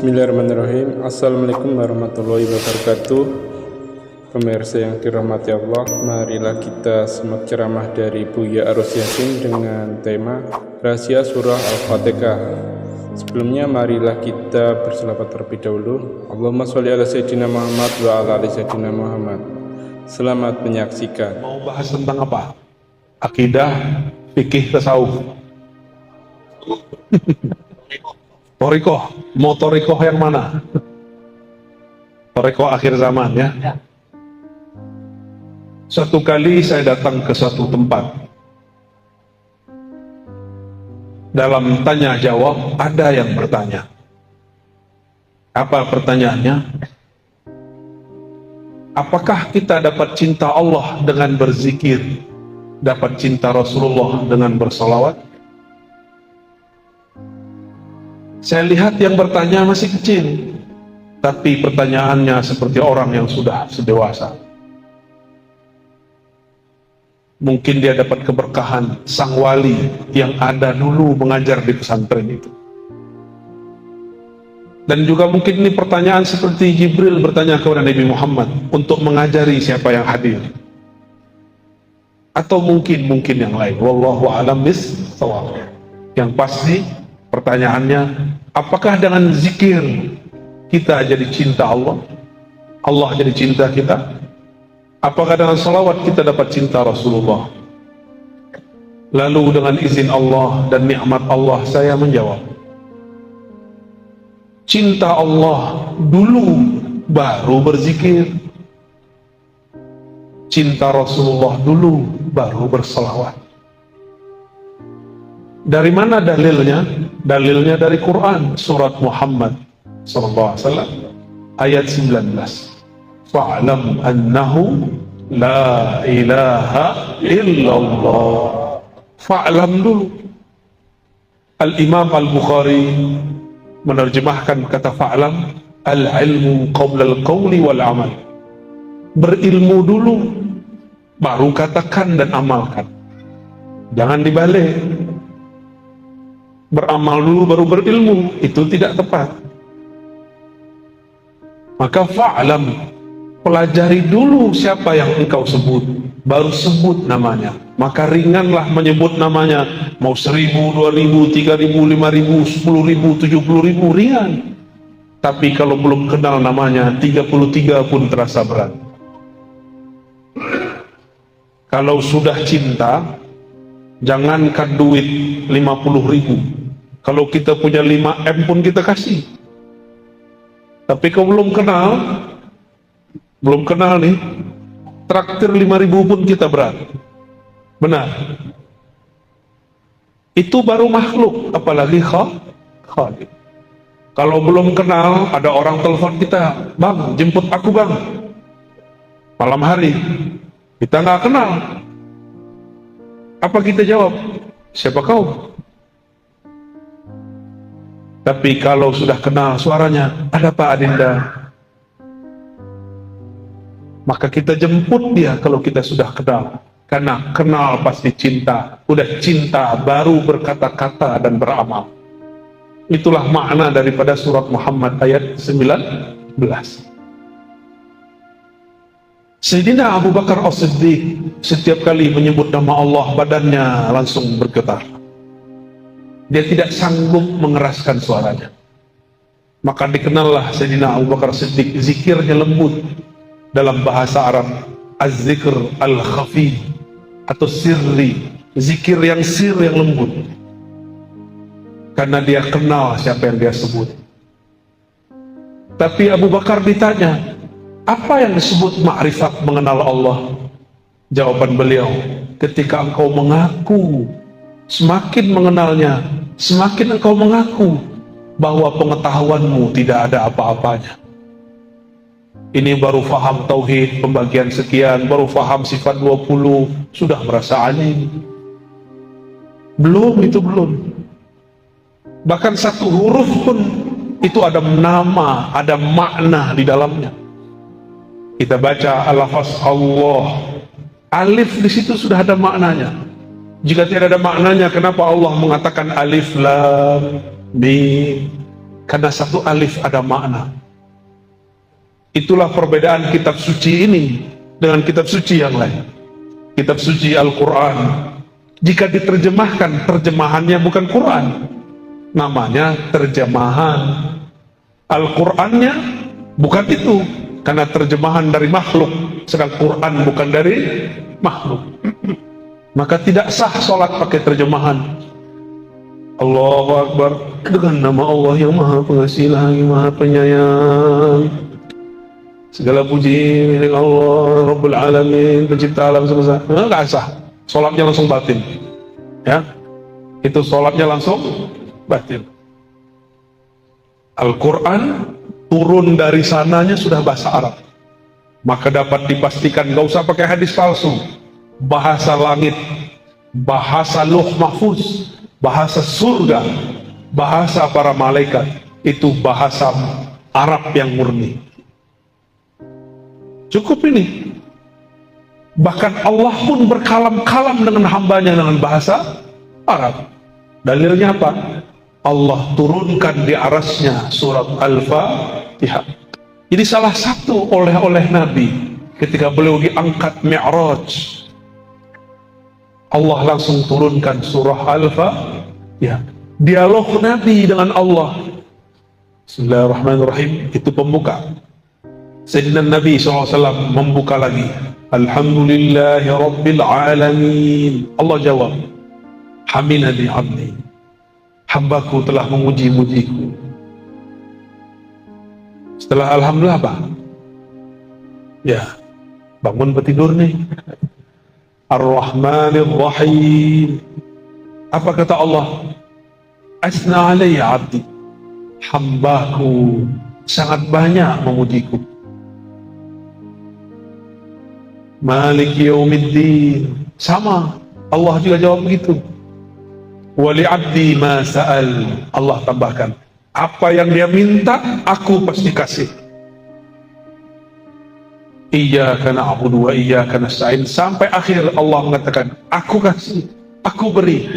Bismillahirrahmanirrahim. Assalamualaikum warahmatullahi wabarakatuh. Pemirsa yang dirahmati Allah, marilah kita simak ceramah dari Buya Arus Yasin dengan tema Rahasia Surah Al-Fatihah. Sebelumnya marilah kita berselawat terlebih dahulu. Allahumma sholli ala Sayyidina Muhammad wa ala ali Sayyidina Muhammad. Selamat menyaksikan. Mau bahas tentang apa? Akidah, fikih, tasawuf. Torikoh, mau torikoh yang mana? Torikoh akhir zaman ya. Suatu kali saya datang ke suatu tempat. Dalam tanya jawab ada yang bertanya. Apa pertanyaannya? Apakah kita dapat cinta Allah dengan berzikir, dapat cinta Rasulullah dengan bersolawat? Saya lihat yang bertanya masih kecil, tapi pertanyaannya seperti orang yang sudah sedewasa. Mungkin dia dapat keberkahan sang wali yang ada dulu mengajar di pesantren itu. Dan juga mungkin ini pertanyaan seperti Jibril bertanya kepada Nabi Muhammad untuk mengajari siapa yang hadir. Atau mungkin yang lain. Wallahu a'lam bis-shawab. Yang pasti pertanyaannya, apakah dengan zikir kita jadi cinta Allah? Allah jadi cinta kita? Apakah dengan salawat kita dapat cinta Rasulullah? Lalu dengan izin Allah dan nikmat Allah saya menjawab, cinta Allah dulu baru berzikir, cinta Rasulullah dulu baru bersalawat. Dari mana dalilnya? Dalilnya dari Quran, surat Muhammad sallallahu alaihi wasallam ayat 19. Fa'lam annahu la ilaha illallah. Fa'lam dulu. Al-Imam Al-Bukhari menerjemahkan kata fa'lam, al-ilmu qabla al-qawli wal amal. Berilmu dulu baru katakan dan amalkan. Jangan dibalik. Beramal dulu baru berilmu, itu tidak tepat. Maka fa'lam, pelajari dulu siapa yang engkau sebut, baru sebut namanya. Maka ringanlah menyebut namanya, mau 1000, 2000, 3000, 5000, 10.000, 70.000, ringan. Tapi kalau belum kenal namanya, 33 pun terasa berat. Kalau sudah cinta, jangankan duit 50.000, kalau kita punya 5M pun kita kasih. Tapi kalau belum kenal nih, traktir 5.000 pun kita berat. Benar. Itu baru makhluk, apalagi Khalik. Kalau belum kenal, ada orang telepon kita, bang, jemput aku bang, malam hari. Kita nggak kenal. Apa kita jawab? Siapa kau? Tapi kalau sudah kenal suaranya, ada Pak Adinda, maka kita jemput dia kalau kita sudah kenal. Karena kenal pasti cinta. Udah cinta baru berkata-kata dan beramal. Itulah makna daripada surat Muhammad ayat 19. Sayyidina Abu Bakar As-Siddiq setiap kali menyebut nama Allah, badannya langsung bergetar. Dia tidak sanggup mengeraskan suaranya. Maka dikenallah Sayyidina Abu Bakar As-Siddiq, zikirnya lembut. Dalam bahasa Arab, az-zikr al-khafi atau sirri, zikir yang sir, yang lembut. Karena dia kenal siapa yang dia sebut. Tapi Abu Bakar ditanya, apa yang disebut ma'rifat, mengenal Allah? Jawaban beliau, ketika engkau mengaku, semakin mengenalnya, semakin engkau mengaku bahwa pengetahuanmu tidak ada apa-apanya. Ini baru faham tauhid, pembagian sekian, baru faham sifat 20, sudah merasa alim. Belum, itu belum. Bahkan satu huruf pun itu ada nama, ada makna di dalamnya. Kita baca al-lafaz Allah, alif di situ sudah ada maknanya. Jika tidak ada maknanya, kenapa Allah mengatakan alif lam mim? karena satu alif ada makna. Itulah perbedaan kitab suci ini dengan kitab suci yang lain. Kitab suci Al-Quran, jika diterjemahkan, terjemahannya bukan Quran, namanya terjemahan. Al-Qurannya bukan itu, karena terjemahan dari makhluk, sedang Quran bukan dari makhluk. Maka tidak sah sholat pakai terjemahan. Allahu Akbar, dengan nama Allah yang Maha Pengasih lagi Maha Penyayang. Segala puji milik Allah Rabbul Alamin, pencipta alam semesta. Nggak sah, sholatnya langsung batin. Ya, itu sholatnya langsung batin. Al-Quran turun dari sananya sudah bahasa Arab, maka dapat dipastikan nggak usah pakai hadis palsu. Bahasa langit, bahasa Lauh Mahfuz, bahasa surga, bahasa para malaikat, itu bahasa Arab yang murni. Cukup ini. Bahkan Allah pun berkalam-kalam dengan hambanya dengan bahasa Arab. Dalilnya apa? Allah turunkan di arasnya surat Al-Fatihah. Jadi salah satu oleh Nabi ketika beliau diangkat Mi'raj, Allah langsung turunkan surah Al-Fatihah. Dialog Nabi dengan Allah. Bismillahirrahmanirrahim, itu pembuka. Sayyidina Nabi SAW membuka lagi, Alhamdulillahi Rabbil Alamin. Allah jawab, Hamidani abdi, hambaku telah memuji-mujiku. Setelah Alhamdulillah apa? Ya, bangun bertidur nih. Ar-Rahmanir Rahim. Apa kata Allah? Asna alayya abdi, hambaku sangat banyak memujiku. Malik yaumiddin, sama Allah juga jawab begitu. Wali abdi ma sa'al, Allah tambahkan, apa yang dia minta aku pasti kasih. Iyyaka na'budu wa iyyaka nasta'in, sampai akhir Allah mengatakan aku kasih, aku beri.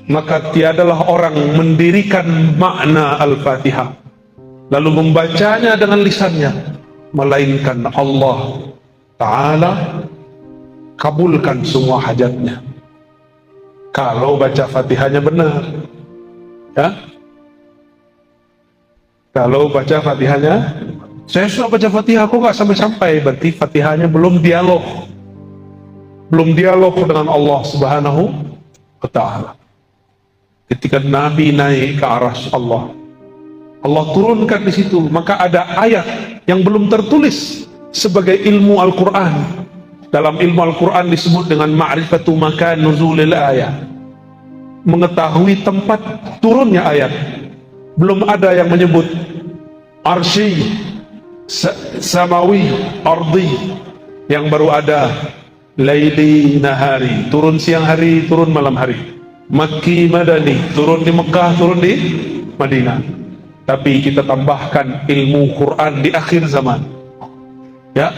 Maka tiadalah orang mendirikan makna Al-Fatihah lalu membacanya dengan lisannya, melainkan Allah Ta'ala kabulkan semua hajatnya kalau baca Fatihahnya benar. Ya, kalau baca Fatihahnya, saya sudah baca Fatihah kok nggak sampai-sampai, berarti Fatihahnya belum dialog dengan Allah Subhanahu wa Ta'ala. Ketika Nabi naik ke arsy Allah, Allah turunkan di situ, maka ada ayat yang belum tertulis sebagai ilmu Al-Quran. Dalam ilmu Al-Quran disebut dengan ma'rifatu makan nuzulil ayat, mengetahui tempat turunnya ayat. Belum ada yang menyebut arsy, samawi, ardi. Yang baru ada laili nahari, turun siang hari, turun malam hari. Makki madani, turun di Mekah, turun di Madinah. Tapi kita tambahkan ilmu Quran di akhir zaman, ya,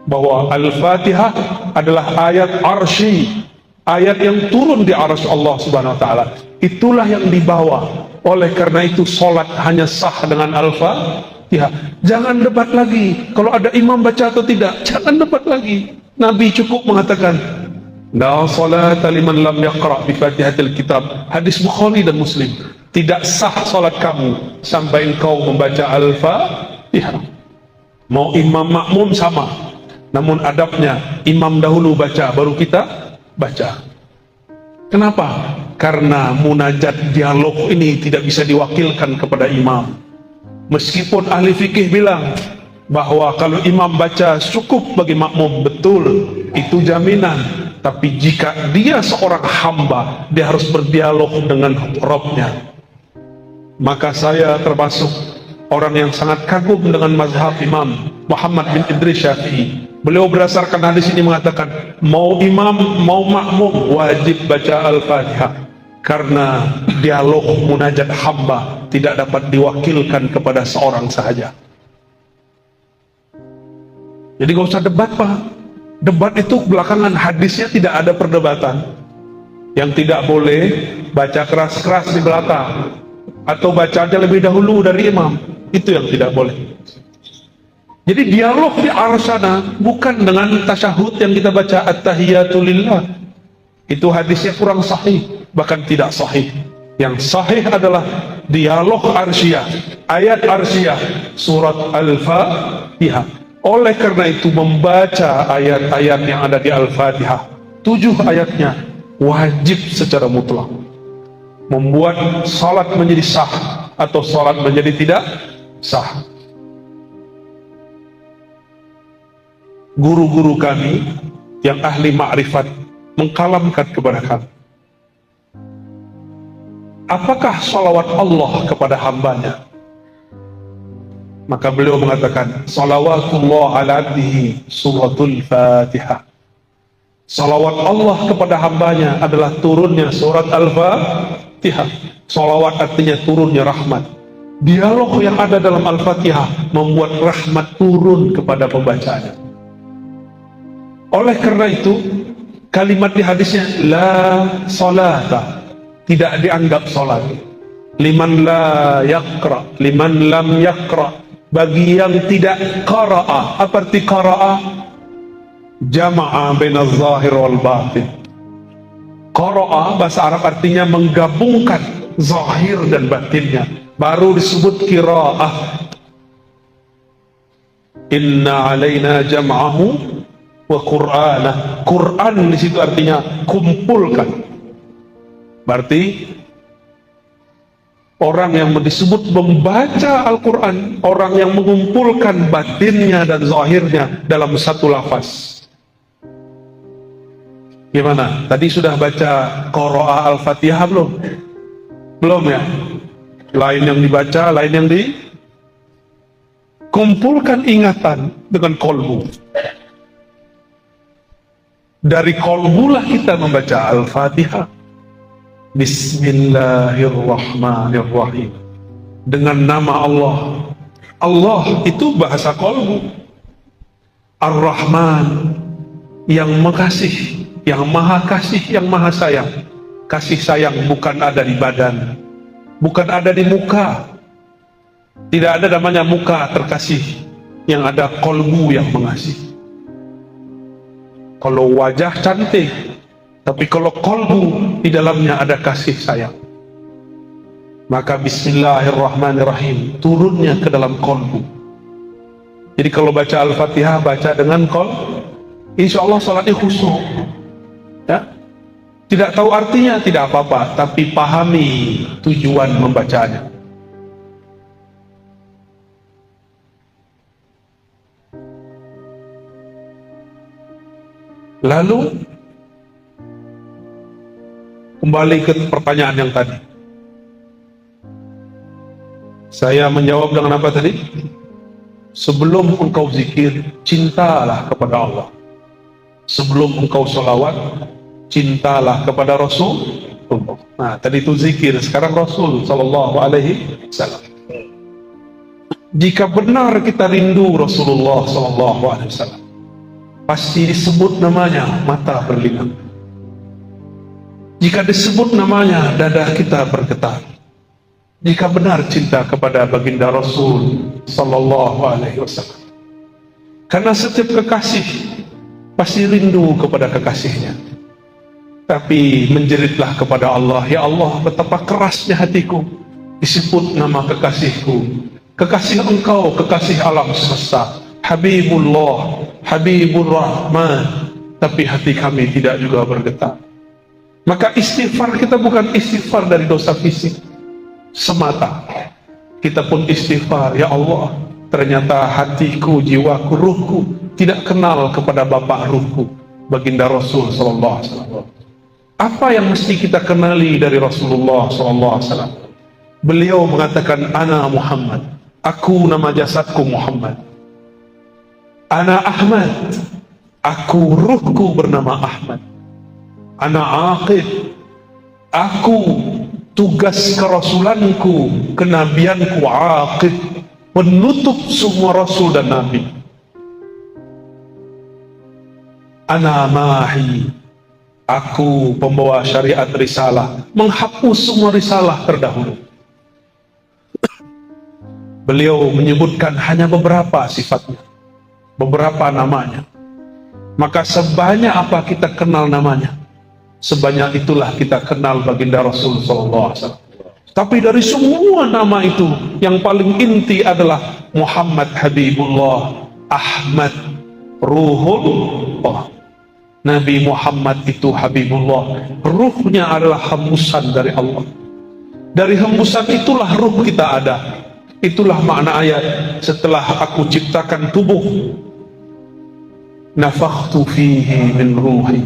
bahwa Al-Fatihah adalah ayat arsy, ayat yang turun di arsy Allah Subhanahu wa Ta'ala. Itulah yang dibawa. Oleh karena itu sholat hanya sah dengan Al-Fatihah. Jangan debat lagi kalau ada imam baca atau tidak, jangan debat lagi. Nabi cukup mengatakan, la salata liman lam yaqra' bi Fatihatil Kitab. Hadis Bukhari dan Muslim. Tidak sah salat kamu sampai engkau membaca Al-Fatihah. Mau imam makmum sama, namun adabnya imam dahulu baca, baru kita baca. Kenapa? Karena munajat dialog ini tidak bisa diwakilkan kepada imam. Meskipun ahli fikih bilang bahwa kalau imam baca cukup bagi makmum, betul, itu jaminan. Tapi jika dia seorang hamba, dia harus berdialog dengan Rabbnya. Maka saya termasuk orang yang sangat kagum dengan mazhab Imam Muhammad bin Idris Syafi'i. Beliau berdasarkan hadis ini mengatakan, mau imam mau makmum wajib baca Al-Fatihah, karena dialog munajat hamba tidak dapat diwakilkan kepada seorang sahaja. Jadi gak usah debat, Pak. Debat itu belakangan, hadisnya tidak ada perdebatan. Yang tidak boleh baca keras-keras di belakang. atau bacanya lebih dahulu dari imam. Itu yang tidak boleh. Jadi dialog di arsana bukan dengan tasyahud yang kita baca at-tahiyatulillah. Itu hadisnya kurang sahih, bahkan tidak sahih. Yang sahih adalah dialog arsyah, ayat arsyah, surat Al-Fatihah. Oleh karena itu membaca ayat-ayat yang ada di Al-Fatihah, 7 ayatnya wajib secara mutlak. Membuat salat menjadi sah atau salat menjadi tidak sah. Guru-guru kami yang ahli ma'rifat mengkalamkan kepada kami, apakah salawat Allah kepada hambanya? Maka beliau mengatakan, salawatullah ala abdihi suratul Fatihah. Salawat Allah kepada hambanya adalah turunnya surat Al-Fatihah. Salawat artinya turunnya rahmat. Dialog yang ada dalam Al-Fatihah membuat rahmat turun kepada pembacanya. Oleh karena itu, kalimat di hadisnya la salata, tidak dianggap salat. Liman la yaqra, liman lam yaqra, bagi yang tidak qara'a. Apa arti qara'a? Jama'a bainaz zahir wal batin. Qara'a bahasa Arab artinya menggabungkan zahir dan batinnya, baru disebut qira'ah. Inna alaina jam'ahu wa Qur'anah. Quran di situ artinya kumpulkan. Berarti orang yang disebut membaca Al-Quran, orang yang mengumpulkan batinnya dan zahirnya dalam satu lafaz. Gimana? Tadi sudah baca Qara'a Al-Fatihah belum? Belum ya? Lain yang dibaca, lain yang dikumpulkan ingatan dengan kolbu. Dari kolbulah kita membaca Al-Fatihah. Bismillahirrahmanirrahim. Dengan nama Allah. Allah itu bahasa kolbu. Ar-Rahman, yang mengasihi, yang maha kasih, yang maha sayang. Kasih sayang bukan ada di badan, bukan ada di muka. Tidak ada namanya muka terkasih, yang ada kolbu yang mengasihi. Kalau wajah cantik, tapi kalau kolbu di dalamnya ada kasih sayang, maka bismillahirrahmanirrahim turunnya ke dalam kolbu. Jadi kalau baca Al-Fatihah, baca dengan kolbu, insya Allah salatnya khusyuk. Ya? Tidak tahu artinya tidak apa-apa, tapi pahami tujuan membacanya. Lalu kembali ke pertanyaan yang tadi. Saya menjawab dengan apa tadi? Sebelum engkau zikir, cintalah kepada Allah. Sebelum engkau sholawat, cintalah kepada Rasulullah. Nah, tadi itu zikir, sekarang Rasul Sallallahu Alaihi Wasallam. Jika benar kita rindu Rasulullah Sallallahu Alaihi Wasallam, pasti disebut namanya mata berlinang. Jika disebut namanya dada kita bergetar. Jika benar cinta kepada baginda Rasul Sallallahu Alaihi Wasallam, karena setiap kekasih pasti rindu kepada kekasihnya. Tapi menjeritlah kepada Allah, ya Allah, betapa kerasnya hatiku disebut nama kekasihku, kekasih engkau, kekasih alam semesta, Habibullah, Habibur Rahman, tapi hati kami tidak juga bergetar. Maka istighfar kita bukan istighfar dari dosa fisik semata. Kita pun istighfar, ya Allah, ternyata hatiku, jiwaku, ruhku tidak kenal kepada Bapak ruhku, baginda Rasul Sallallahu Alaihi Wasallam. Apa yang mesti kita kenali dari Rasulullah Sallallahu Alaihi Wasallam? Beliau mengatakan, Ana Muhammad, aku nama jasadku Muhammad. Ana Ahmad, aku ruhku bernama Ahmad. Ana Aqib, aku tugas kerasulanku, kenabianku Aqib, penutup semua rasul dan nabi. Ana Mahi, aku pembawa syariat risalah, menghapus semua risalah terdahulu. beliau menyebutkan hanya beberapa sifatnya, beberapa namanya. Maka sebanyak apa kita kenal namanya, sebanyak itulah kita kenal baginda Rasul sallallahu alaihi wasallam. Tapi dari semua nama itu, yang paling inti adalah Muhammad Habibullah, Ahmad Ruhullah. Nabi Muhammad itu Habibullah, ruhnya adalah hembusan dari Allah. Dari hembusan itulah ruh kita ada. Itulah makna ayat, setelah aku ciptakan tubuh, nafakhtu fihi min ruhi,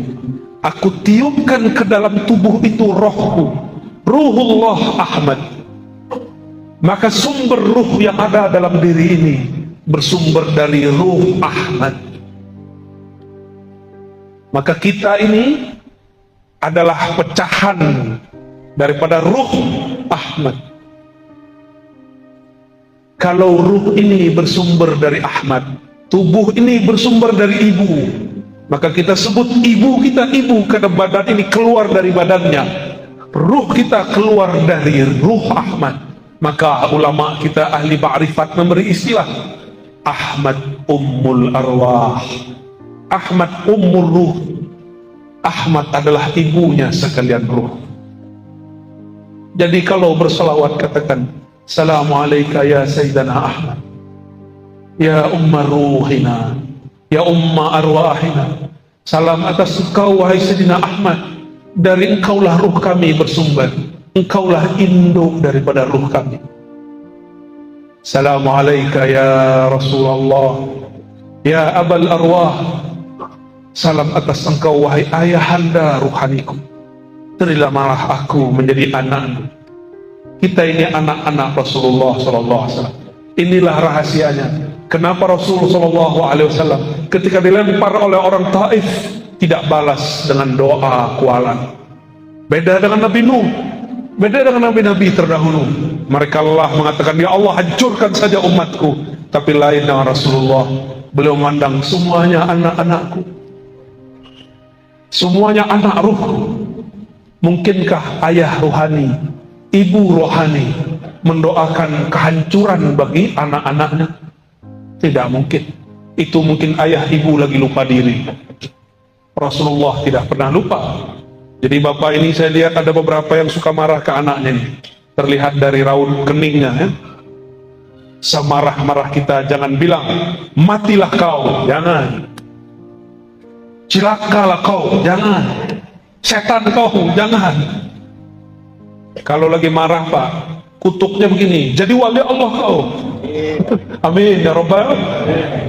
aku tiupkan ke dalam tubuh itu rohku, Ruhullah Ahmad. Maka sumber ruh yang ada dalam diri ini bersumber dari ruh Ahmad. Maka kita ini adalah pecahan daripada ruh Ahmad. Kalau ruh ini bersumber dari Ahmad, tubuh ini bersumber dari ibu, maka kita sebut ibu kita ibu karena badan ini keluar dari badannya. Ruh kita keluar dari ruh Ahmad. Maka ulama kita ahli ma'rifat memberi istilah Ahmad Ummul Arwah, Ahmad Ummul Ruh. Ahmad adalah ibunya sekalian ruh. Jadi kalau berselawat katakan Assalamualaikum ya Sayyidina Ahmad, ya Umma Ruhina, ya Umma Arwahina. Salam atas engkau wahai Sayyidina Ahmad, dari engkaulah ruh kami bersumber, engkaulah induk daripada ruh kami. Assalamualaikum ya Rasulullah, ya Abal Arwah. Salam atas engkau wahai ayahanda ruhaniku, terimalah aku menjadi anakmu. Kita ini anak-anak Rasulullah SAW. Inilah rahasianya. Kenapa Rasulullah SAW ketika dilempar oleh orang Taif tidak balas dengan doa kualan? Beda dengan Nabi Nuh, beda dengan nabi-nabi terdahulu. Mereka Allah mengatakan, ya Allah hancurkan saja umatku. Tapi lain dengan Rasulullah, beliau memandang semuanya anak-anakku, semuanya anak ruhku. Mungkinkah ayah rohani, ibu rohani mendoakan kehancuran bagi anak-anaknya? Tidak mungkin. Itu mungkin ayah ibu lagi lupa diri. Rasulullah tidak pernah lupa. Jadi bapak ini saya lihat ada beberapa yang suka marah ke anaknya ini. Terlihat dari raut keningnya ya. Semarah-marah kita jangan bilang matilah kau, jangan. Cilakalah kau, jangan. Setan kau, jangan. Kalau lagi marah pak, kutuknya begini, jadi wali Allah kau. Amin ya Rabbal.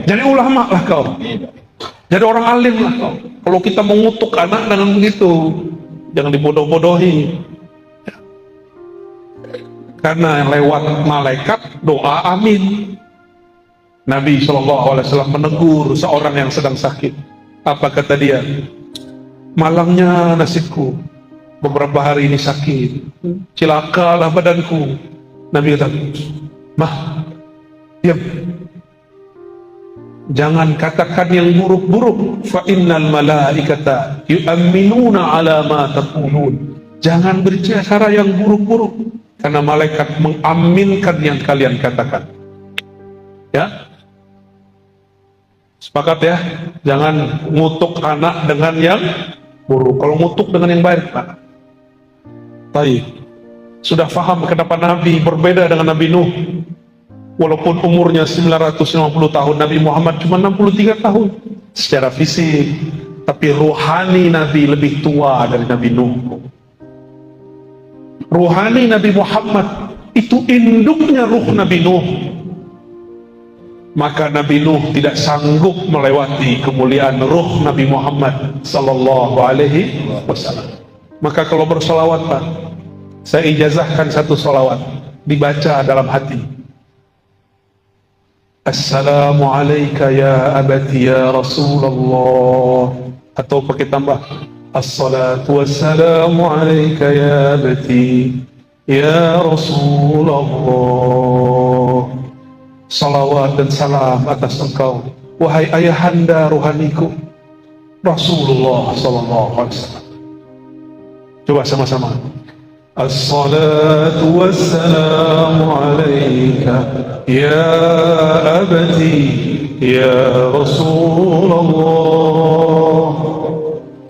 Jadi ulama lah kau, jadi orang alim lah kau. Kalau kita mengutuk anak dengan begitu, jangan dibodoh-bodohi. Karena lewat malaikat doa amin. Nabi SAW menegur seorang yang sedang sakit. Apa kata dia? Malangnya nasibku, beberapa hari ini sakit, cilakalah badanku. Nabi kata, mah, diam, jangan katakan yang buruk-buruk. Fa innal malaikata yu'minuna ala ma taqulun. Jangan berbicara yang buruk-buruk, karena malaikat mengaminkan yang kalian katakan. Ya, sepakat ya. Jangan ngutuk anak dengan yang buruk. Kalau ngutuk dengan yang baik, Pak. Baik. Sudah paham kenapa Nabi berbeda dengan Nabi Nuh. Walaupun umurnya 950 tahun, Nabi Muhammad cuma 63 tahun secara fisik, tapi rohani Nabi lebih tua dari Nabi Nuh. Rohani Nabi Muhammad itu induknya ruh Nabi Nuh. Maka Nabi Nuh tidak sanggup melewati kemuliaan ruh Nabi Muhammad sallallahu alaihi wasallam. Maka kalau bersolawat Pak, saya ijazahkan satu solawat dibaca dalam hati. Assalamualaikum ya abati ya Rasulullah, atau pakai tambah assalatu wassalamu alaika ya abati ya Rasulullah. Salawat dan salam atas engkau wahai ayahanda rohaniku Rasulullah sallallahu alaihi wasallam. Coba sama-sama. As-salatu wassalamu alaika ya abadi ya Rasulullah.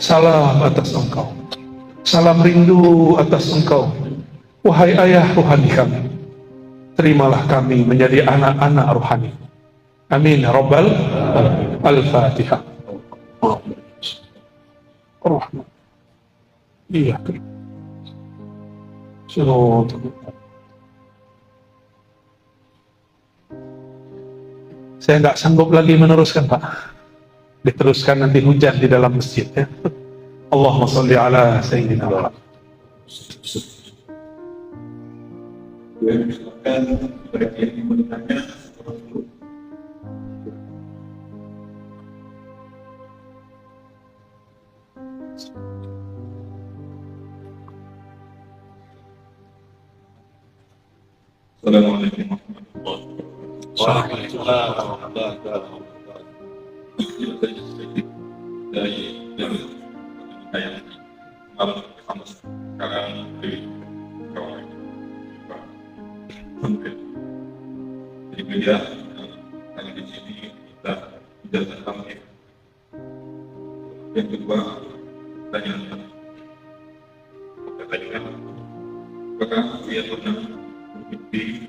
Salam atas engkau, salam rindu atas engkau, wahai ayah rohani kami. Terimalah kami menjadi anak-anak rohani. Amin ya Rabbal alamin. Al-Fatihah. Rahman. Iya. Saya nggak sanggup lagi meneruskan, Pak. Diteruskan nanti hujan di dalam masjid ya. Allahumma sholli ala sayyidina Muhammad. Silakan bagi yang ingin bertanya. Assalamualaikum warahmatullahi wabarakatuh. Jadi media kali di sini kita tidak tentang yang kedua pertanyaan apakah dia pernah bermimpi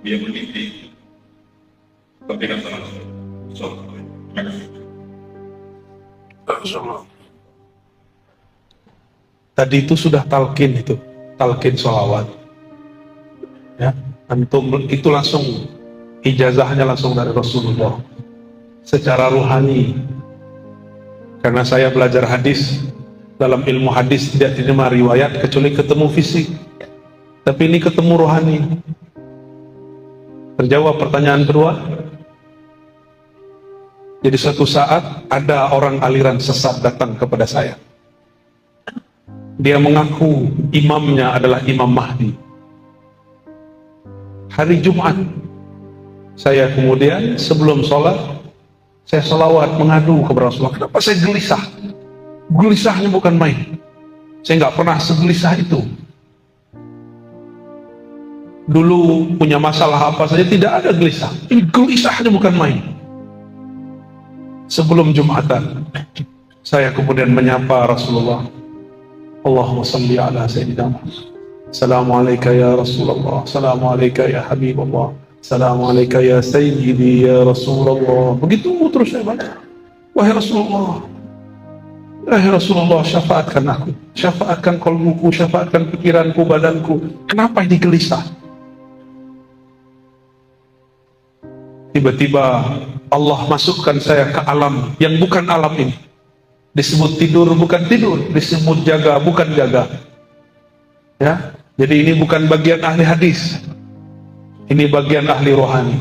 dia bermimpi tapi kan Tadi itu sudah talqin sholawat ya, antum itu langsung ijazahnya langsung dari Rasulullah secara ruhani. Karena saya belajar hadis, dalam ilmu hadis tidak diterima riwayat kecuali ketemu fisik, tapi ini ketemu rohani. Terjawab pertanyaan kedua. Jadi suatu saat ada orang aliran sesat datang kepada saya. Dia mengaku imamnya adalah Imam Mahdi. Hari Jumat, saya kemudian sebelum sholat, saya sholawat mengadu kepada Rasulullah. Kenapa saya gelisah? Gelisahnya bukan main. Saya nggak pernah segelisah itu. Dulu punya masalah apa saja tidak ada gelisah. Ini gelisahnya bukan main. Sebelum Jumatan, saya kemudian menyapa Rasulullah. Allahumma salli ala sayyidina Muhammad. Assalamualaikum ya Rasulullah. Assalamualaikum ya Habibullah. Assalamualaikum ya Sayyidi ya Rasulullah. Begitu terus saya baca. Wahai Rasulullah, wahai Rasulullah, syafaatkan aku, syafaatkan qalbuku, syafaatkan pikiranku, badanku. Kenapa ini gelisah? Tiba-tiba Allah masukkan saya ke alam yang bukan alam ini. Disebut tidur bukan tidur, disebut jaga bukan jaga. Ya, jadi ini bukan bagian ahli hadis, ini bagian ahli rohani.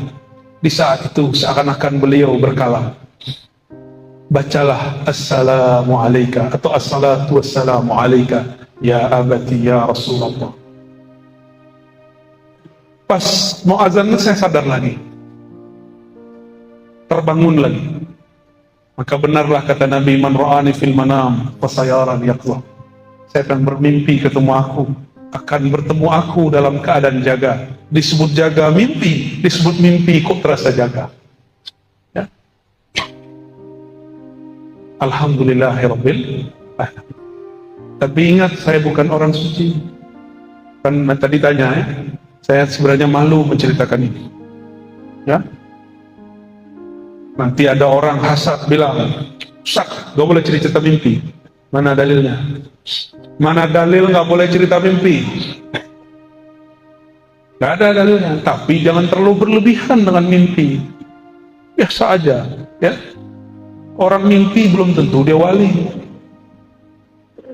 Di saat itu seakan-akan beliau berkalam, bacalah assalamu alayka atau assalatu wassalamu alayka ya abati ya Rasulullah. Pas mau azan saya sadar lagi, terbangun lagi. Maka benarlah kata Nabi, man ra'ani fil manam fasayaran yaqza. Saya akan bermimpi ketemu aku, akan bertemu aku dalam keadaan jaga. Disebut jaga mimpi, disebut mimpi kok terasa jaga. Ya. Alhamdulillahirabbil alamin. Tapi ingat, saya bukan orang suci. Kan tadi tanya ya, saya sebenarnya malu menceritakan ini. Ya. Nanti ada orang hasad bilang, "Ustaz, gak boleh cerita mimpi." Mana dalilnya? Mana dalil gak boleh cerita mimpi? Gak ada dalilnya. Tapi jangan terlalu berlebihan dengan mimpi. Biasa aja, ya. Orang mimpi belum tentu dia wali.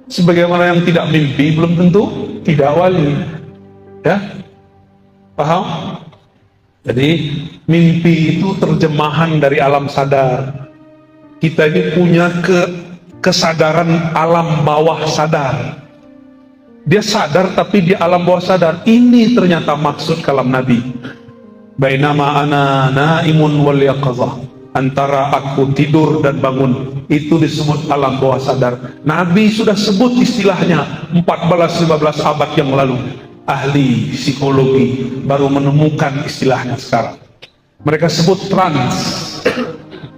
Sebagaimana yang tidak mimpi belum tentu tidak wali. Ya, paham? Jadi mimpi itu terjemahan dari alam sadar. Kita ini punya kesadaran alam bawah sadar. Dia sadar tapi di alam bawah sadar. Ini ternyata maksud kalam Nabi. Bainama ana naimun wal yaqazah. antara aku tidur dan bangun, itu disebut alam bawah sadar. Nabi sudah sebut istilahnya 14-15 abad yang lalu. Ahli psikologi baru menemukan istilahnya sekarang. Mereka sebut trans,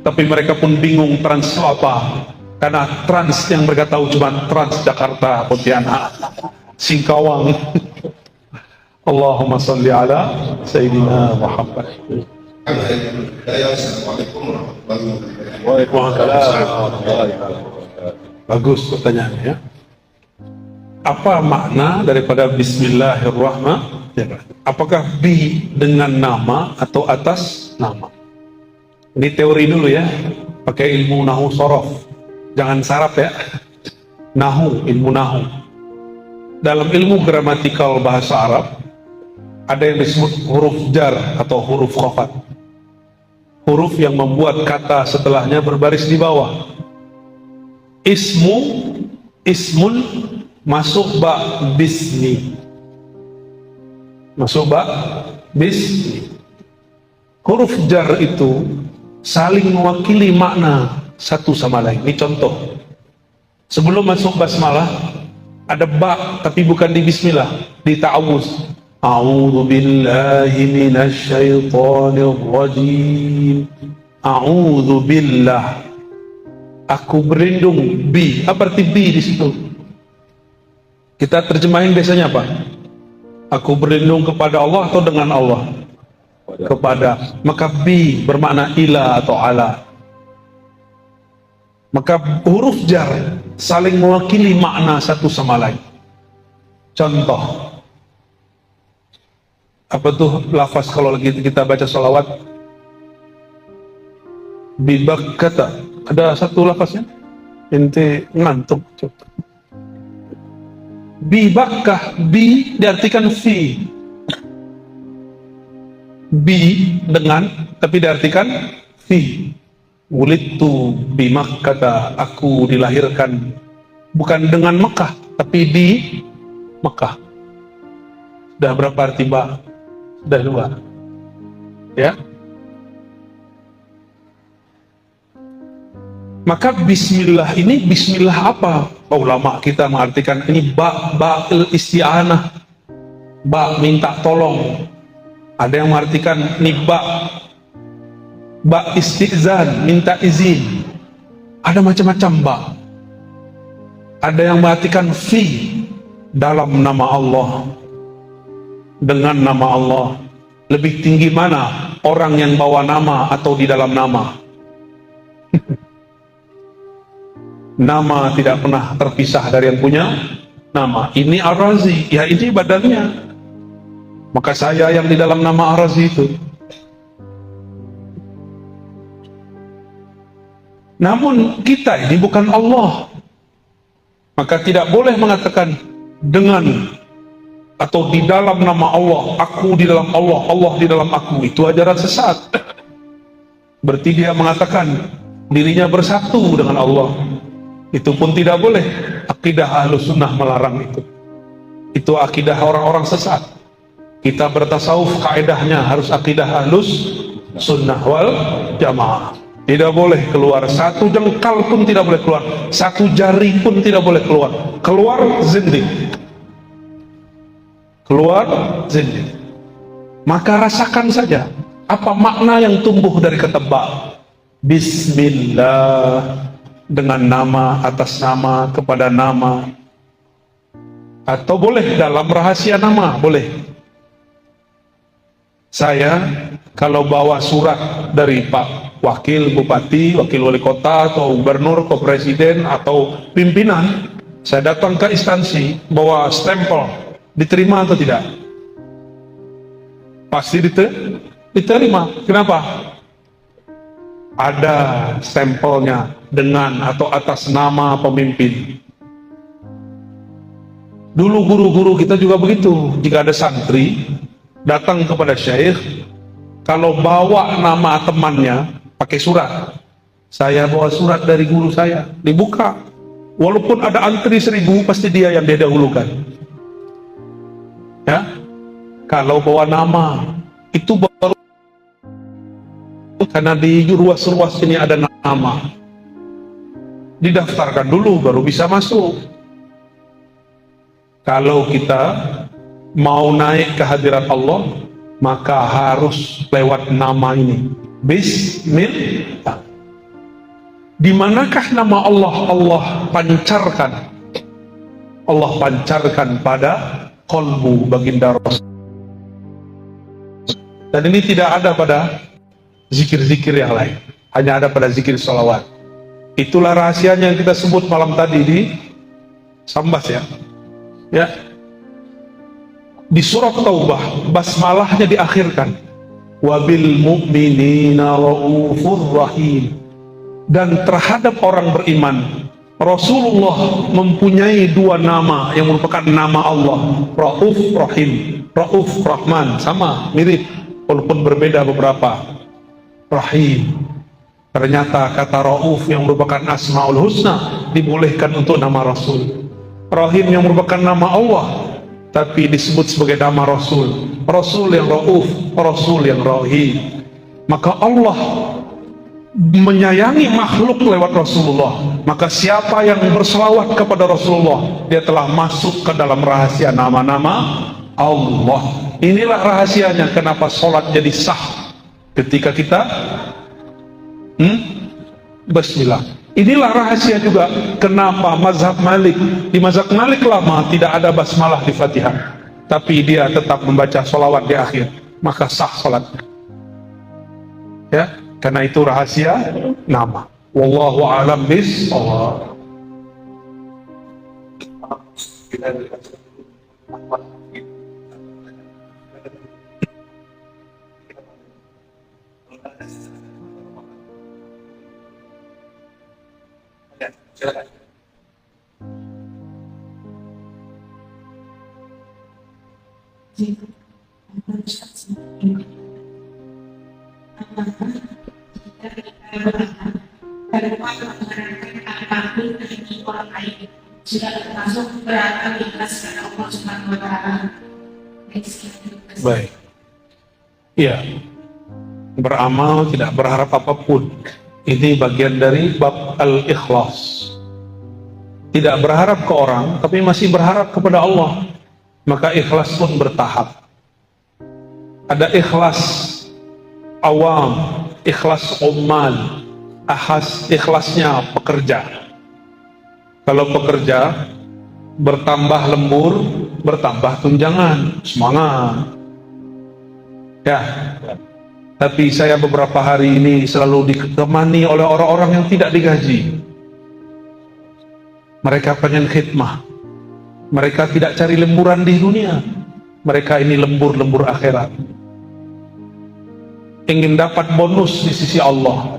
tapi mereka pun bingung trans itu apa, karena trans yang mereka tahu cuma Trans Jakarta, Pontianak, Singkawang. Allahumma salli ala Sayyidina Muhammad. Assalamualaikum warahmatullahi wabarakatuh. Waalaikumsalam. Bagus pertanyaannya ya. Apa makna daripada Bismillahirrahmanirrahim? Apakah bi dengan nama atau atas nama? Ini teori dulu ya, pakai ilmu nahu sorof, jangan sarap ya. Nahu, ilmu nahu. Dalam ilmu gramatikal bahasa Arab ada yang disebut huruf jar atau huruf khafat. Huruf yang membuat kata setelahnya berbaris di bawah. Ismun masuk ba bismi. Masuk ba bismi. Huruf jar itu saling mewakili makna satu sama lain. Ini contoh. Sebelum masuk basmalah ada ba tapi bukan di bismillah, di ta'awuz. A'udzu billahi minasy syaithanir rajim. A'udzu billah. Aku berlindung. Bi. Apa arti bi di situ? Kita terjemahin biasanya apa? Aku berlindung kepada Allah atau dengan Allah? Kepada. Maka bi bermakna ila atau ala. Maka huruf jar saling mewakili makna satu sama lain. Contoh. Apa tuh lafaz kalau lagi kita baca sholawat? Bibak kata. Ada satu lafaznya? Ente ngantuk. Coba. Bibakkah, bi diartikan fi. Bi dengan, tapi diartikan fi. Wulidtu bi Makkah, aku dilahirkan bukan dengan Mekah, tapi di Mekah. Sudah berapa arti ba? Sudah dua. Ya. Maka bismillah ini bismillah apa? Ulama kita mengartikan ini ba'il isti'anah. Ba minta tolong. Ada yang mengartikan ini ba istizan, minta izin. Ada macam-macam ba. Ada yang mengartikan fi, dalam nama Allah. Dengan nama Allah. Lebih tinggi mana orang yang bawa nama atau di dalam nama? Nama tidak pernah terpisah dari yang punya nama. Ini Ar-Razi, ya ini badannya. Maka saya yang di dalam nama Ar-Razi itu. Namun kita ini bukan Allah. Maka tidak boleh mengatakan dengan atau di dalam nama Allah, aku di dalam Allah, Allah di dalam aku. Itu ajaran sesat. Berarti dia mengatakan dirinya bersatu dengan Allah. Itu pun tidak boleh. Akidah Ahlus Sunnah melarang itu. Itu akidah orang-orang sesat. Kita bertasawuf kaidahnya harus akidah Ahlus Sunnah wal Jamaah. Tidak boleh keluar satu jengkal pun tidak boleh keluar, satu jari pun tidak boleh keluar. Keluar zindik. Keluar zindik. Maka rasakan saja apa makna yang tumbuh dari kata ba. Bismillah. Dengan nama, atas nama, kepada nama. Atau boleh dalam rahasia nama, boleh. Saya kalau bawa surat dari Pak Wakil Bupati, Wakil Wali Kota, atau Gubernur, atau Presiden, atau pimpinan, saya datang ke instansi, bawa stempel, diterima atau tidak? Pasti diterima. Kenapa? Ada stempelnya dengan atau atas nama pemimpin. Dulu guru-guru kita juga begitu. Jika ada santri datang kepada syekh, kalau bawa nama temannya pakai surat, saya bawa surat dari guru saya, dibuka. Walaupun ada antri 1000, pasti dia yang didahulukan. Ya, kalau bawa nama itu baru karena di ruas-ruas ini ada nama. Didaftarkan dulu baru bisa masuk. Kalau kita mau naik ke hadirat Allah, maka harus lewat nama ini. Bismillah. Di manakah nama Allah? Allah pancarkan pada qalbu baginda Rasul. Dan ini tidak ada pada zikir-zikir yang lain, hanya ada pada zikir salawat. Itulah rahasianya yang kita sebut malam tadi di Sambas ya. Di surat Taubah basmalahnya diakhirkan, wabil mu'minina raufur rahim. Dan terhadap orang beriman, Rasulullah mempunyai dua nama yang merupakan nama Allah, Rauf Rahim. Rauf Rahman sama, mirip walaupun berbeda beberapa. Rahim, ternyata kata Rauf yang merupakan Asmaul Husna dibolehkan untuk nama Rasul. Rahim yang merupakan nama Allah tapi disebut sebagai nama Rasul. Rasul yang Rauf, Rasul yang Rahim. Maka Allah menyayangi makhluk lewat Rasulullah. Maka siapa yang berselawat kepada Rasulullah, dia telah masuk ke dalam rahasia nama-nama Allah. Inilah rahasianya kenapa sholat jadi sah ketika kita Bismillah. Inilah rahasia juga kenapa mazhab Malik, di mazhab Malik lama tidak ada basmalah di Fatihah, tapi dia tetap membaca sholawat di akhir, maka sah sholatnya ya, karena itu rahasia nama. Wallahu a'lam bishawab. Baik. Iya. Beramal tidak berharap apapun. Ini bagian dari bab al-ikhlas. Tidak berharap ke orang, tapi masih berharap kepada Allah. Maka ikhlas pun bertahap. Ada ikhlas awam, ikhlas ummal, ikhlasnya pekerja. Kalau pekerja bertambah lembur, bertambah tunjangan, semangat. Ya. Tapi saya beberapa hari ini selalu ditemani oleh orang-orang yang tidak digaji. Mereka pengen khidmah. Mereka tidak cari lemburan di dunia. Mereka ini lembur-lembur akhirat. Ingin dapat bonus di sisi Allah.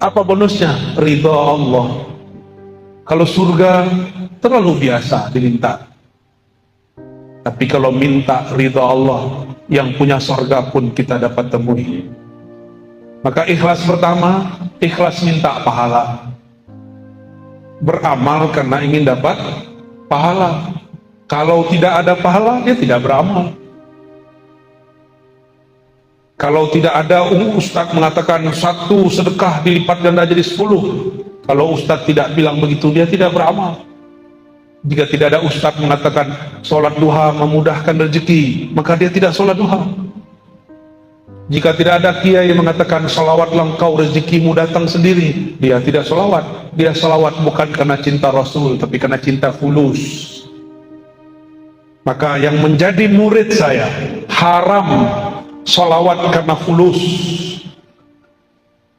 Apa bonusnya? Ridha Allah. Kalau surga terlalu biasa diminta. Tapi kalau minta ridha Allah, yang punya surga pun kita dapat temui. Maka ikhlas pertama, ikhlas minta pahala. Beramal karena ingin dapat pahala. Kalau tidak ada pahala, dia tidak beramal. Kalau tidak ada, Ustadz mengatakan 1 sedekah dilipat ganda jadi 10. Kalau Ustadz tidak bilang begitu, dia tidak beramal. Jika tidak ada Ustadz mengatakan sholat duha memudahkan rezeki, maka dia tidak sholat duha. Jika tidak ada kiai yang mengatakan sholawatlah engkau rezekimu datang sendiri, dia tidak sholawat. Dia sholawat bukan karena cinta Rasul, tapi karena cinta fulus. Maka yang menjadi murid saya haram sholawat karena fulus.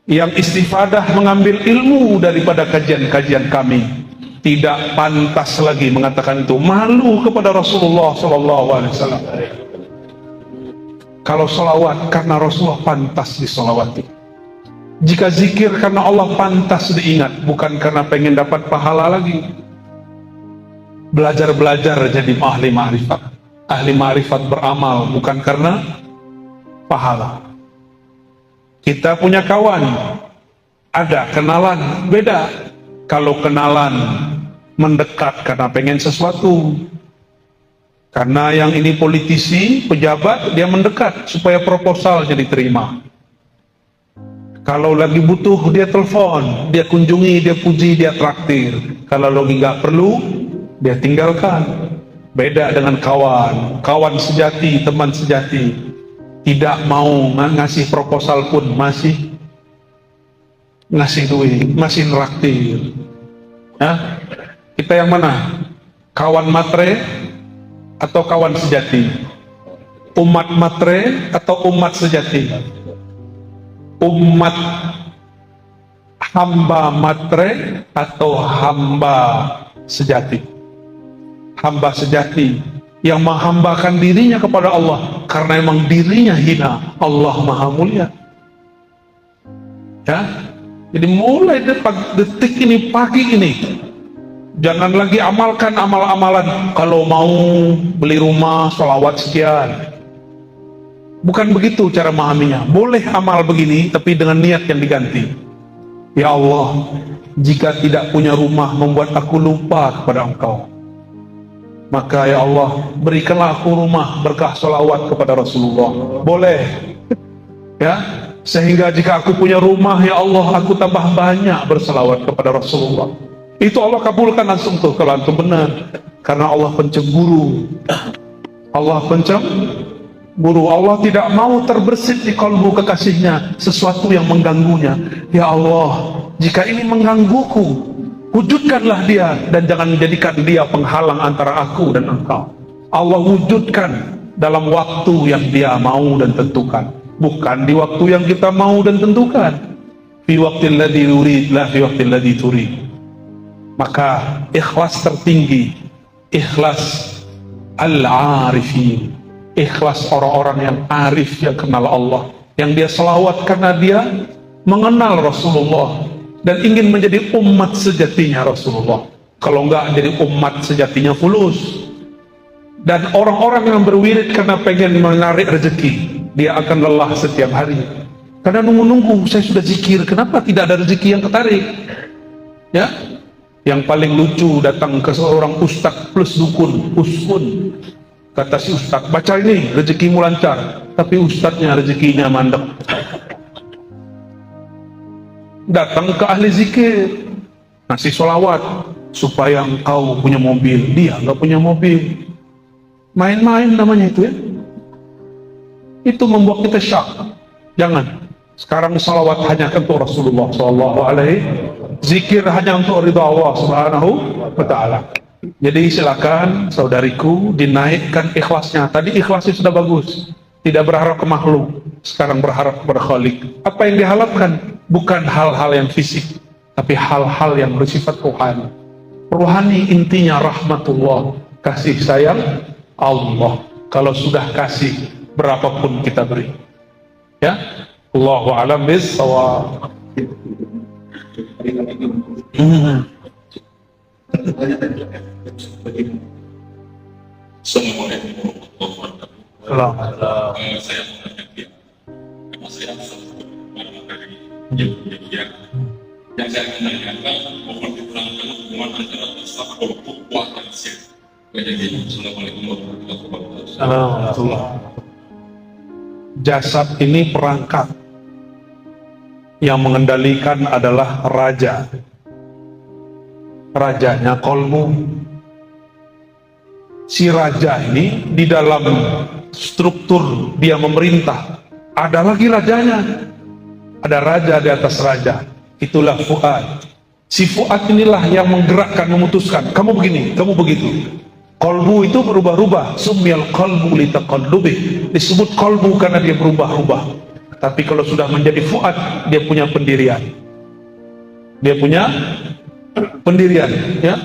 Yang istifadah mengambil ilmu daripada kajian-kajian kami tidak pantas lagi mengatakan itu, malu kepada Rasulullah SAW. Kalau sholawat karena Rasulullah pantas disolawati. Jika zikir karena Allah pantas diingat, bukan karena pengen dapat pahala lagi. Belajar-belajar jadi ahli ma'rifat. Ahli ma'rifat beramal bukan karena pahala. Kita punya kawan, ada kenalan, beda. Kalau kenalan mendekat karena pengen sesuatu, karena yang ini politisi, pejabat, dia mendekat supaya proposalnya diterima. Kalau lagi butuh dia telepon, dia kunjungi, dia puji, dia traktir. Kalau lagi nggak perlu, dia tinggalkan. Beda dengan kawan, kawan sejati, teman sejati, tidak mau ngasih proposal pun masih ngasih duit, masih traktir. Ya, kita yang mana? Kawan matre atau kawan sejati? Umat matre atau umat sejati? Umat hamba matre atau hamba sejati? Hamba sejati yang menghambakan dirinya kepada Allah karena emang dirinya hina, Allah maha mulia. Ya, jadi mulai detik ini, pagi ini, jangan lagi amalkan amal-amalan. Kalau mau beli rumah, sholawat sekian. Bukan begitu cara memahaminya. Boleh amal begini, tapi dengan niat yang diganti. Ya Allah, jika tidak punya rumah membuat aku lupa kepada Engkau, maka ya Allah, berikanlah aku rumah berkah sholawat kepada Rasulullah. Boleh. Ya, sehingga jika aku punya rumah, ya Allah, aku tambah banyak berselawat kepada Rasulullah. Itu Allah kabulkan langsung tuh kalau antum benar. Karena Allah pencemburu. Allah pencemburu. Allah tidak mau terbersit di kalbu kekasihnya sesuatu yang mengganggunya. Ya Allah, jika ini menggangguku, wujudkanlah dia dan jangan menjadikan dia penghalang antara aku dan engkau. Allah wujudkan dalam waktu yang dia mau dan tentukan, bukan di waktu yang kita mau dan tentukan. Fi waqtil ladzi yurid, la fi waqtil ladzi turid. Maka ikhlas tertinggi, ikhlas al-arifin, ikhlas orang-orang yang arif, yang kenal Allah, yang dia selawat karena dia mengenal Rasulullah dan ingin menjadi umat sejatinya Rasulullah. Kalau enggak jadi umat sejatinya fulus. Dan orang-orang yang berwirid karena pengen menarik rezeki, dia akan lelah setiap hari. Karena nunggu-nunggu, saya sudah zikir, kenapa tidak ada rezeki yang ketarik? Ya, yang paling lucu datang ke seorang ustadz plus dukun, uskun. Kata si ustadz, baca ini rezekimu lancar, tapi ustadznya rezekinya mandek. Datang ke ahli zikir, ngasih sholawat supaya engkau punya mobil, dia nggak punya mobil. Main-main namanya itu ya. Itu membuat kita syak. Jangan. Sekarang sholawat hanya untuk Rasulullah Sallallahu Alaihi, zikir hanya untuk ridha Allah Subhanahu wa Ta'ala. Jadi silakan saudariku dinaikkan ikhlasnya. Tadi ikhlasnya sudah bagus, tidak berharap ke makhluk, sekarang berharap kepada Khalik. Apa yang diharapkan bukan hal-hal yang fisik, tapi hal-hal yang bersifat rohani. Rohani intinya rahmatullah, kasih sayang Allah. Kalau sudah kasih, berapapun kita beri. Ya, Allahu a'lam bis-shawab. Assalamualaikum warahmatullahi wabarakatuh. Saya mengerti, karena saya yang saya menanyakan mohon diterangkan hubungan antara tasawuf ukhuwah dan syirik. Assalamualaikum warahmatullahi wabarakatuh. Jasad ini perangkat, yang mengendalikan adalah raja. Rajanya kolbu. Si raja ini di dalam struktur dia memerintah, ada lagi rajanya, ada raja di atas raja, itulah fuad. Si fuad inilah yang menggerakkan, memutuskan, kamu begini, kamu begitu. Kolbu itu berubah-ubah, sumyal qalbu litaqallubih, disebut kolbu karena dia berubah-ubah. Tapi kalau sudah menjadi fuad, dia punya pendirian, dia punya pendirian, ya.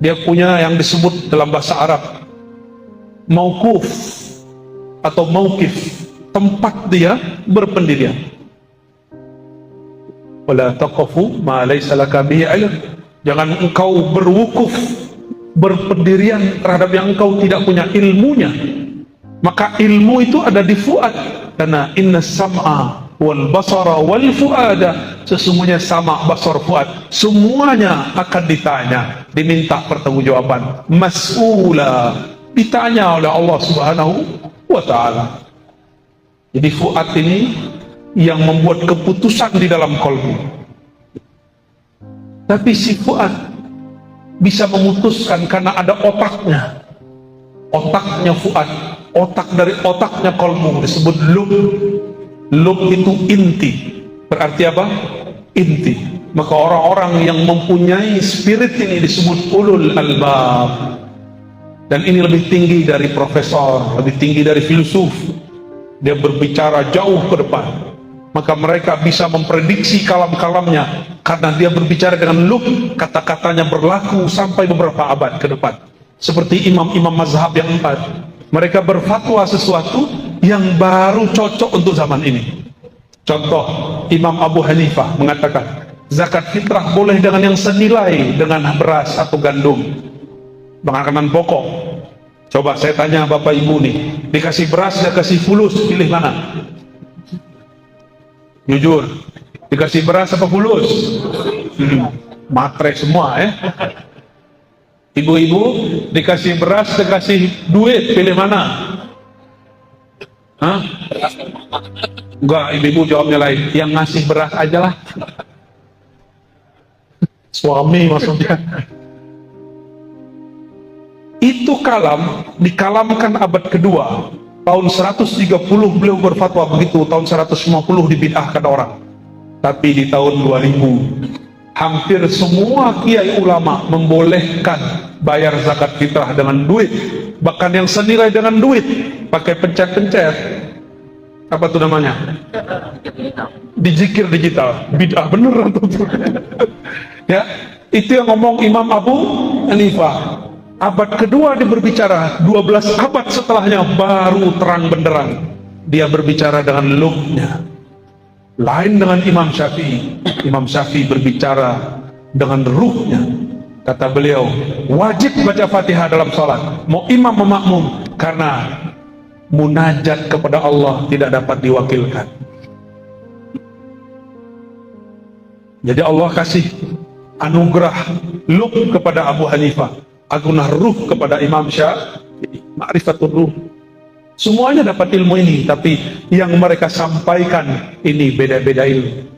Dia punya yang disebut dalam bahasa Arab mauquf atau mauqif, tempat dia berpendirian. Wala taqafu ma laysa laka bihi ilm. Jangan engkau berwukuf, berpendirian terhadap yang engkau tidak punya ilmunya. Maka ilmu itu ada di fuad. Karena inna sam'a wal basara wal fuada, sesungguhnya sama, basar, fuad, semuanya akan ditanya, diminta pertanggungjawaban, mas'ula, ditanya oleh Allah Subhanahu wa Ta'ala. Jadi fuad ini yang membuat keputusan di dalam kolbu. Tapi si Fuad bisa memutuskan karena ada otaknya. Otaknya Fuad, otak dari otaknya kolbu disebut lub. Lub itu inti. Berarti apa? Inti. Maka orang-orang yang mempunyai spirit ini disebut ulul albab. Dan ini lebih tinggi dari profesor, lebih tinggi dari filsuf. Dia berbicara jauh ke depan. Maka mereka bisa memprediksi kalam-kalamnya karena dia berbicara dengan lub. Kata-katanya berlaku sampai beberapa abad ke depan. Seperti imam-imam mazhab yang 4, mereka berfatwa sesuatu yang baru cocok untuk zaman ini. Contoh, Imam Abu Hanifah mengatakan zakat fitrah boleh dengan yang senilai dengan beras atau gandum, makanan pokok. Coba saya tanya bapak ibu nih, dikasih beras dan kasih fulus, pilih mana? Jujur, dikasih beras apa fulus? Matre semua ya. Ibu-ibu dikasih beras, dikasih duit, pilih mana? Hah? Enggak, ibu-ibu jawabnya lain. Yang ngasih beras aja lah. Suami maksudnya. Itu kalam dikalamkan abad kedua. Tahun 130 beliau berfatwa begitu. Tahun 150 dibid'ahkan orang. Tapi di tahun 2000 hampir semua kiai ulama membolehkan bayar zakat fitrah dengan duit, bahkan yang senilai dengan duit, pakai pencet-pencet. Apa tuh namanya? Dijikir digital. Bid'ah bener atau ya, itu yang ngomong Imam Abu Hanifah. Abad kedua dia berbicara, 12 abad setelahnya baru terang benderang dia berbicara dengan lubnya. Lain dengan Imam Syafi'i. Imam Syafi'i berbicara dengan ruhnya. Kata beliau, wajib baca Fatihah dalam sholat, mau imam mau makmum, karena munajat kepada Allah tidak dapat diwakilkan. Jadi Allah kasih anugerah lub kepada Abu Hanifah, agunah ruh kepada Imam Syafi'i, ma'rifatul ruh. Semuanya dapat ilmu ini, tapi yang mereka sampaikan ini beda-beda ilmu.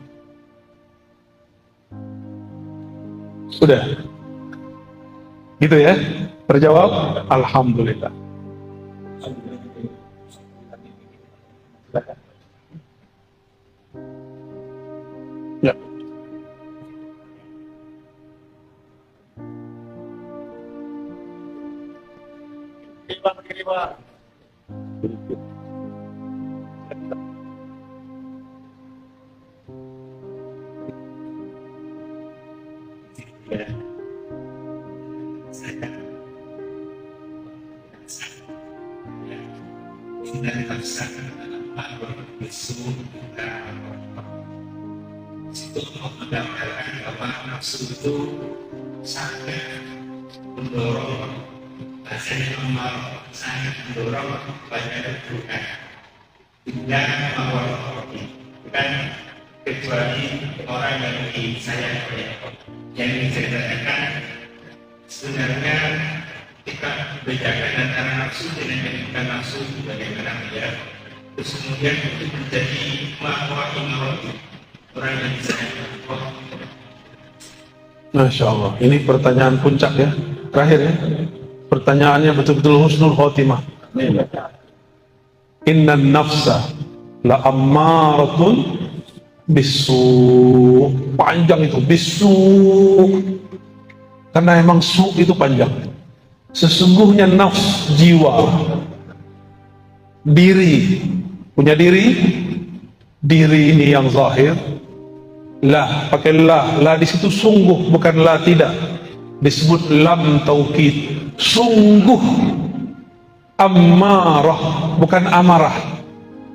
Sudah gitu ya, terjawab. Alhamdulillah. Ya. Dari rasakan apa besok untuk mendapatkan apa nafsu itu sangat mendorong, rasanya amal sangat mendorong banyak berbuka tidak awal bukan kecuali orang yang di saya yang diceritakan sebenarnya kita bedakan antara nafsu dengan yang bukan nafsu bagaimana ya. Terus kemudian itu menjadi makwa imarati orang yang bisa. Masya Allah, ini pertanyaan puncak ya, terakhir ya. Pertanyaannya betul-betul husnul khotimah. Inna nafsa la ammaratun bisu. Panjang itu bisu, karena emang su itu panjang. Sesungguhnya nafs, jiwa, diri, punya diri ini yang zahir. Lah, pakai la di situ sungguh, bukan la tidak. Disebut lam taukid, sungguh. Ammarah, bukan amarah.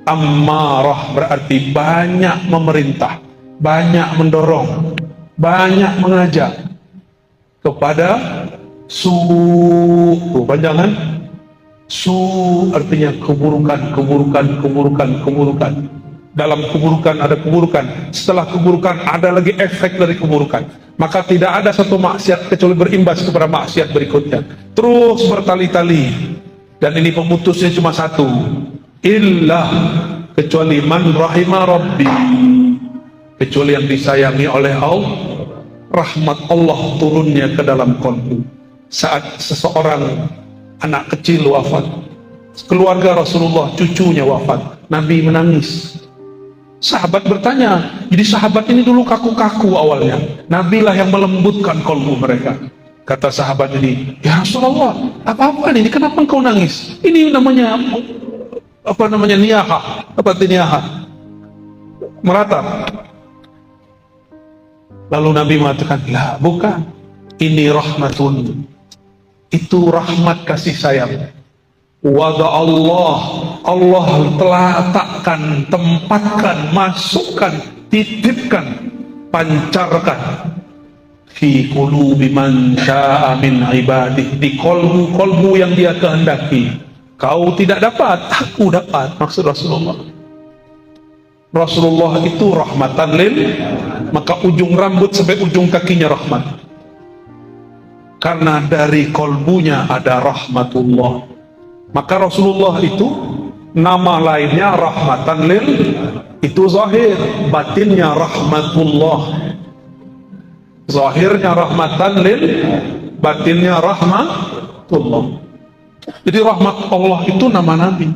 Ammarah berarti banyak memerintah, banyak mendorong, banyak mengajak kepada su. Panjangan su artinya keburukan. Dalam keburukan ada keburukan, setelah keburukan ada lagi efek dari keburukan. Maka tidak ada satu maksiat kecuali berimbas kepada maksiat berikutnya, terus bertali-tali. Dan ini pemutusnya cuma satu, illa kecuali man rahima rabbi, kecuali yang disayangi oleh Allah. Rahmat Allah turunnya ke dalam kolbu saat seseorang anak kecil wafat, keluarga Rasulullah cucunya wafat, Nabi menangis. Sahabat bertanya, jadi sahabat ini dulu kaku-kaku awalnya, Nabi lah yang melembutkan kolbu mereka. Kata sahabat ini, ya Rasulullah, apa-apa ini, kenapa engkau nangis? Ini namanya niyaha, niyaha, meratap. Lalu Nabi mengatakan, lah bukan, ini rahmatun, itu rahmat kasih sayang. Wada Allah telah letakkan, tempatkan, masukkan, titipkan, pancarkan fi qulubi man syaa min ibadih, di kolbu yang dia kehendaki. Kau tidak dapat, aku dapat, maksud Rasulullah. Rasulullah itu rahmatan lil, maka ujung rambut sampai ujung kakinya rahmat, karena dari kolbunya ada rahmatullah. Maka Rasulullah itu nama lainnya rahmatan lil, itu zahir, batinnya rahmatullah. Zahirnya rahmatan lil, batinnya rahmatullah. Jadi rahmat Allah itu nama Nabi.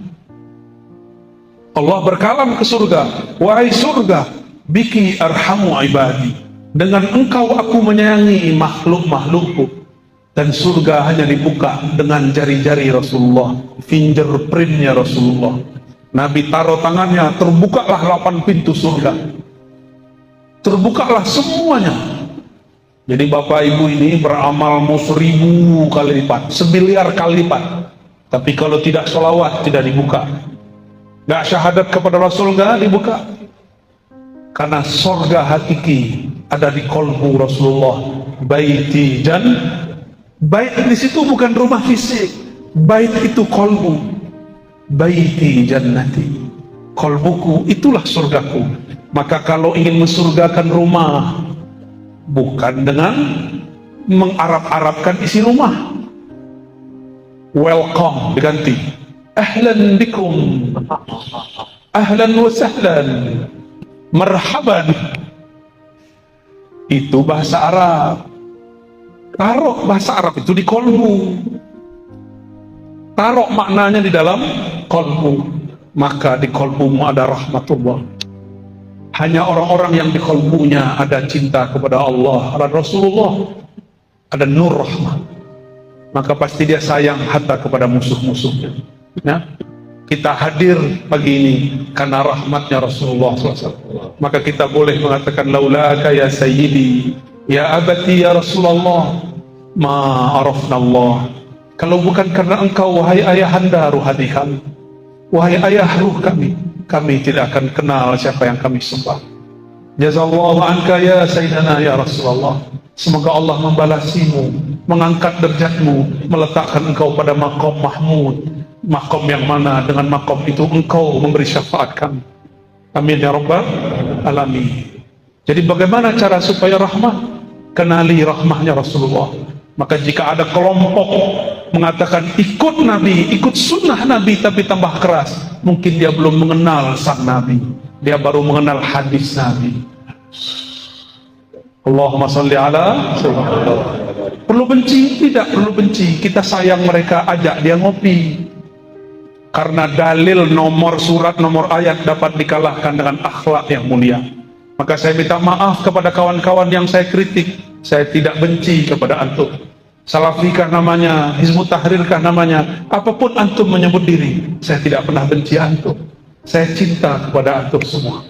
Allah berkalam ke surga, wahai surga, biki arhamu ibadi, dengan engkau aku menyayangi makhluk-makhlukku. Dan surga hanya dibuka dengan jari-jari Rasulullah, fingerprintnya Rasulullah. Nabi taruh tangannya, terbukalah 8 pintu surga, terbukalah semuanya. Jadi bapak ibu ini beramal mau 1000 kali lipat, 1 miliar kali lipat, tapi kalau tidak sholawat tidak dibuka. Gak syahadat kepada Rasul gak dibuka, karena surga hakiki ada di kolbu Rasulullah. Baiti bait di situ bukan rumah fisik, bait itu kolbu. Baiti jannati, kolbuku itulah surgaku. Maka kalau ingin mensurgakan rumah, bukan dengan mengarab-arabkan isi rumah. Welcome diganti, ahlan bikum, ahlan wa sahlan, marhaban. Itu bahasa Arab. Taruh bahasa Arab itu di kolbu, taruh maknanya di dalam kolbu, maka di kolbumu ada rahmatullah. Hanya orang-orang yang di kolbunya ada cinta kepada Allah, ada Rasulullah, ada nur rahmat, maka pasti dia sayang hatta kepada musuh-musuhnya. Ya? Kita hadir pagi ini karena rahmatnya Rasulullah SAW. Maka kita boleh mengatakan, laulaka ya sayyidi, ya abati ya Rasulullah, ma arafna Allah. Kalau bukan karena engkau wahai ayahanda ruhani kami, wahai ayah ruh kami, kami tidak akan kenal siapa yang kami sembah. Jazallahu anka ya sayyidana ya Rasulullah. Semoga Allah membalasimu, mengangkat derajatmu, meletakkan engkau pada maqam mahmud, maqam yang mana dengan maqam itu engkau memberi syafaat kami. Amin ya rabbal alamin. Jadi bagaimana cara supaya rahmah? Kenali rahmahnya Rasulullah. Maka jika ada kelompok mengatakan ikut Nabi, ikut sunnah Nabi, tapi tambah keras, mungkin dia belum mengenal sang Nabi, dia baru mengenal hadis Nabi. Allahumma salli ala sayyidina. Perlu benci? Tidak perlu benci. Kita sayang mereka, ajak dia ngopi. Karena dalil nomor surat, nomor ayat dapat dikalahkan dengan akhlak yang mulia. Maka saya minta maaf kepada kawan-kawan yang saya kritik. Saya tidak benci kepada antum. Salafikah namanya, Hizbut Tahrirkah namanya, apapun antum menyebut diri, saya tidak pernah benci antum. Saya cinta kepada antum semua.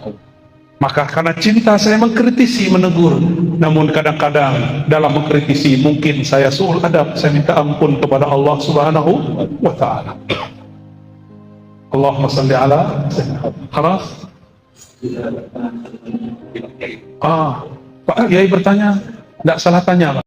Maka karena cinta saya mengkritisi, menegur. Namun kadang-kadang dalam mengkritisi mungkin saya su'ul adab. Saya minta ampun kepada Allah Subhanahu wa ta'ala. Allahumma salli ala khalas. Pak Kiai bertanya, tidak salah tanya Pak.